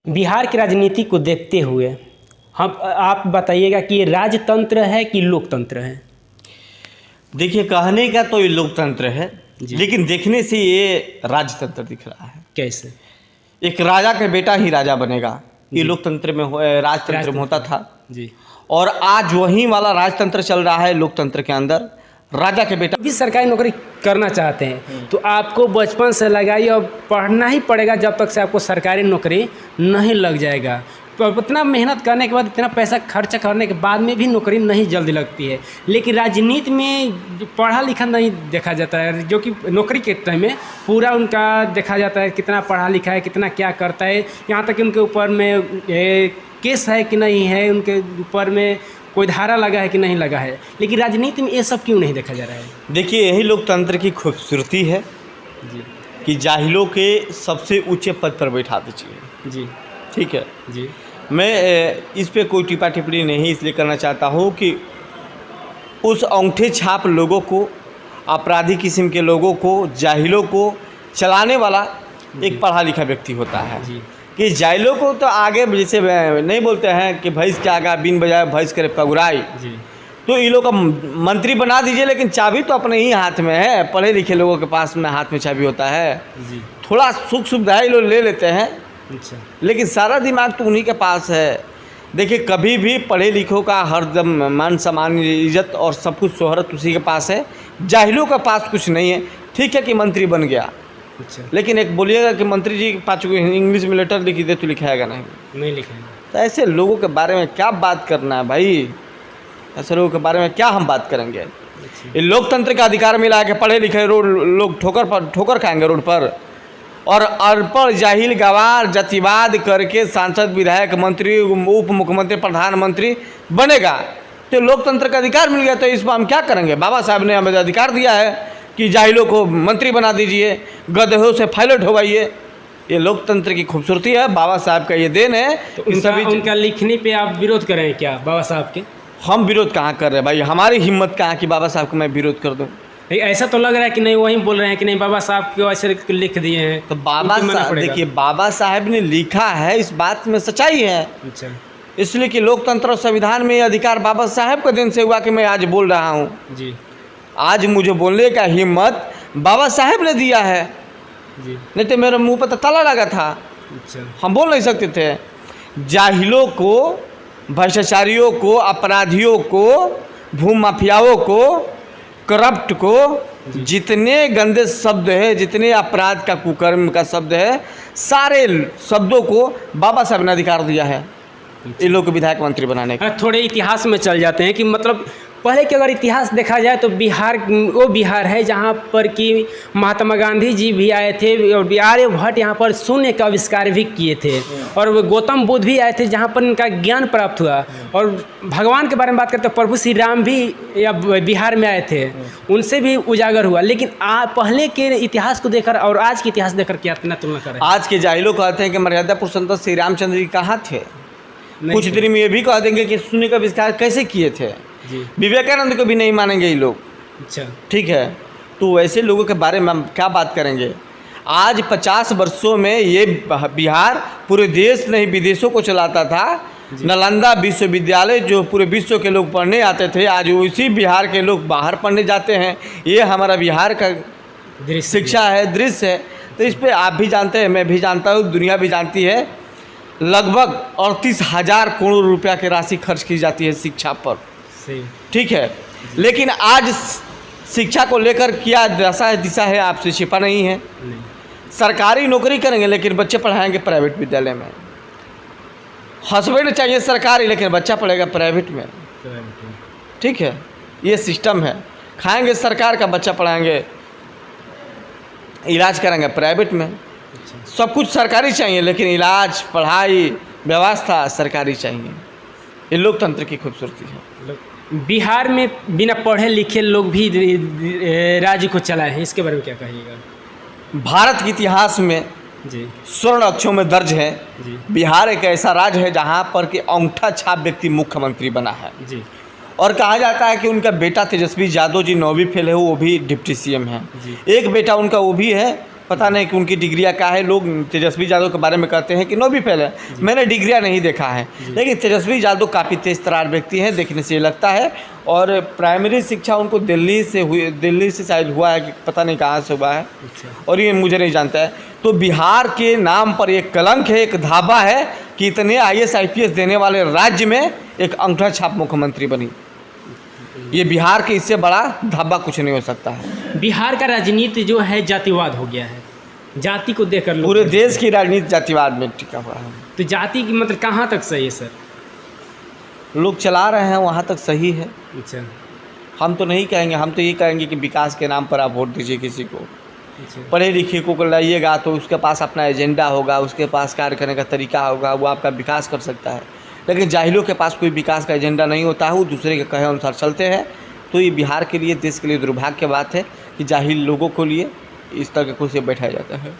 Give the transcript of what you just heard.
बिहार की राजनीति को देखते हुए हम आप बताइएगा कि ये राजतंत्र है कि लोकतंत्र है। देखिए, कहने का तो ये लोकतंत्र है, लेकिन देखने से ये राजतंत्र दिख रहा है। कैसे? एक राजा का बेटा ही राजा बनेगा, ये लोकतंत्र में राजतंत्र में होता था जी। और आज वही वाला राजतंत्र चल रहा है लोकतंत्र के अंदर। राजा के बेटा भी सरकारी नौकरी करना चाहते हैं तो आपको बचपन से लगाइए और पढ़ना ही पड़ेगा जब तक से आपको सरकारी नौकरी नहीं लग जाएगा। तो इतना मेहनत करने के बाद, इतना पैसा खर्च करने के बाद में भी नौकरी नहीं जल्दी लगती है। लेकिन राजनीति में पढ़ा लिखा नहीं देखा जाता है, जो कि नौकरी के टाइम में पूरा उनका देखा जाता है कितना पढ़ा लिखा है, कितना क्या करता है, यहाँ तक कि उनके ऊपर में केस है कि नहीं है, उनके ऊपर में कोई धारा लगा है कि नहीं लगा है। लेकिन राजनीति में ये सब क्यों नहीं देखा जा रहा है? देखिए, यही लोकतंत्र की खूबसूरती है जी कि जाहिलों के सबसे ऊंचे पद पर बैठा दीजिए। जी ठीक है जी। मैं इस पे कोई टिप्पणी टिप्पणी नहीं इसलिए करना चाहता हूँ कि उस अंगूठे छाप लोगों को, अपराधी किस्म के लोगों को, जाहिलों को चलाने वाला एक पढ़ा लिखा व्यक्ति होता है। जी। कि जाहिलों को तो आगे जैसे नहीं बोलते हैं कि भैंस के आगे बिन बजाए भैंस करे पगुराई, जी। तो इन लोगों का मंत्री बना दीजिए, लेकिन चाबी तो अपने ही हाथ में है। पढ़े लिखे लोगों के पास में हाथ में चाबी होता है। जी। थोड़ा सुख सुविधाएं लोग ले लेते हैं, अच्छा। लेकिन सारा दिमाग तो उन्हीं के पास है। देखिए, कभी भी पढ़े लिखों का हरदम मान सम्मान इज्जत और सब कुछ शोहरत उसी के पास है। जाहिलों के पास कुछ नहीं है। ठीक है कि मंत्री बन गया, अच्छा, लेकिन एक बोलिएगा कि मंत्री जी 5 इंग्लिश में लेटर लिखी दे तो लिखाएगा नहीं लिखेंगे। तो ऐसे लोगों के बारे में क्या बात करना है भाई? ऐसे लोगों के बारे में क्या हम बात करेंगे? ये लोकतंत्र का अधिकार मिला है कि पढ़े लिखे लोग ठोकर खाएंगे रोड पर, और अनपढ़ जाहिल गवार जातिवाद करके सांसद विधायक मंत्री उप मुख्यमंत्री प्रधानमंत्री बनेगा तो लोकतंत्र का अधिकार मिल गया। तो इस पर हम क्या करेंगे? बाबा साहब ने हमें अधिकार दिया है कि जाहिलों को मंत्री बना दीजिए, गधों से फाइलें ढोवाइए। ये लोकतंत्र की खूबसूरती है, बाबा साहब का ये देन है। तो उनका लिखने पे आप विरोध करें क्या बाबा साहब के? हम विरोध कहाँ कर रहे हैं भाई? हमारी हिम्मत कहाँ कि बाबा साहब को मैं विरोध कर दूँ? ऐसा तो लग रहा है कि नहीं, वही बोल रहे हैं कि नहीं बाबा साहब को ऐसे लिख दिए हैं। तो बाबा साहब, देखिए, बाबा साहब ने लिखा है, इस बात में सच्चाई है। अच्छा। इसलिए कि लोकतंत्र और संविधान में ये अधिकार बाबा साहब के दिन से हुआ कि मैं आज बोल रहा हूँ। जी। आज मुझे बोलने का हिम्मत बाबा साहब ने दिया है, जी। नहीं तो मेरे मुंह पर तो ताला लगा था। अच्छा। हम बोल नहीं सकते थे। जाहिलों को, भ्रष्टाचारियों को, अपराधियों को, भूमाफियाओं को, करप्ट को, जितने गंदे शब्द है, जितने अपराध का कुकर्म का शब्द है, सारे शब्दों को बाबा साहब ने अधिकार दिया है इन लोग को विधायक मंत्री बनाने का। थोड़े इतिहास में चल जाते हैं कि मतलब पहले के अगर इतिहास देखा जाए तो बिहार वो बिहार है जहाँ पर कि महात्मा गांधी जी भी आए थे और आर्यभट्ट यहाँ पर शून्य का आविष्कार भी किए थे, और वो गौतम बुद्ध भी आए थे जहाँ पर इनका ज्ञान प्राप्त हुआ। और भगवान के बारे में बात करते हैं, प्रभु श्री राम भी या बिहार में आए थे, उनसे भी उजागर हुआ। लेकिन पहले के इतिहास को देखकर और आज के इतिहास देखकर क्या तुलना करें? आज के जाहिलों कहते हैं कि मर्यादा पुरुषोत्तम श्री रामचंद्र जी कहाँ थे? कुछ दिन में ये भी कह देंगे कि शून्य का आविष्कार कैसे किए थे। विवेकानंद को भी नहीं मानेंगे ये लोग। अच्छा। ठीक है, तो ऐसे लोगों के बारे में हम क्या बात करेंगे? आज 50 वर्षों में ये बिहार पूरे देश नहीं विदेशों को चलाता था। नालंदा विश्वविद्यालय जो पूरे विश्व के लोग पढ़ने आते थे, आज उसी बिहार के लोग बाहर पढ़ने जाते हैं। ये हमारा बिहार का शिक्षा है, दृश्य है। तो इस पर आप भी जानते हैं, मैं भी जानता हूँ, दुनिया भी जानती है। लगभग 38,000 करोड़ रुपया की राशि खर्च की जाती है शिक्षा पर। ठीक है, लेकिन आज शिक्षा को लेकर क्या दिशा है आपसे छिपा नहीं है। सरकारी नौकरी करेंगे लेकिन बच्चे पढ़ाएंगे प्राइवेट विद्यालय में। हस्बैंड चाहिए सरकारी, लेकिन बच्चा पढ़ेगा प्राइवेट में। ठीक है, ये सिस्टम है। खाएंगे सरकार का, बच्चा पढ़ाएंगे, इलाज कराएंगे प्राइवेट में। सब कुछ सरकारी चाहिए, लेकिन इलाज, पढ़ाई, व्यवस्था सरकारी चाहिए। ये लोकतंत्र की खूबसूरती है। बिहार में बिना पढ़े लिखे लोग भी राज्य को चलाए हैं, इसके बारे में क्या कहिएगा? भारत के इतिहास में जी स्वर्ण अक्षरों में दर्ज है। जी। बिहार एक ऐसा राज्य है जहाँ पर कि अंगूठा छाप व्यक्ति मुख्यमंत्री बना है। जी। और कहा जाता है कि उनका बेटा तेजस्वी यादव जी 9वीं फेल है, वो भी डिप्टी सीएम है। एक बेटा उनका वो भी है पता नहीं कि उनकी डिग्रियाँ क्या है। लोग तेजस्वी यादव के बारे में कहते हैं कि 9वीं फेल है, मैंने डिग्रियाँ नहीं देखा है, लेकिन तेजस्वी यादव काफ़ी तेज तर्रार व्यक्ति है, देखने से ये लगता है। और प्राइमरी शिक्षा उनको दिल्ली से शायद हुआ है, कि पता नहीं कहाँ से हुआ है, और ये मुझे नहीं जानता है। तो बिहार के नाम पर एक कलंक है, एक धावा है कि इतने IAS IPS देने वाले राज्य में एक अंगूठा छाप मुख्यमंत्री बनी। ये बिहार के इससे बड़ा धावा कुछ नहीं हो सकता है। बिहार का राजनीति जो है जातिवाद हो गया है, जाति को देखकर लोग, पूरे देश की राजनीति जातिवाद में टिका हुआ है। तो जाति की मतलब कहाँ तक सही है सर? लोग चला रहे हैं वहाँ तक सही है। अच्छा हम तो नहीं कहेंगे, हम तो ये कहेंगे कि विकास के नाम पर आप वोट दीजिए किसी को। अच्छा पढ़े लिखे को लाइएगा तो उसके पास अपना एजेंडा होगा, उसके पास कार्य करने का तरीका होगा, वो आपका विकास कर सकता है। लेकिन जाहिलों के पास कोई विकास का एजेंडा नहीं होता है, वो दूसरे के कहे अनुसार चलते हैं। तो ये बिहार के लिए, देश के लिए दुर्भाग्य की बात है कि जाहिल लोगों को लिए इस तरह के कुर्सी बैठाया जाता है।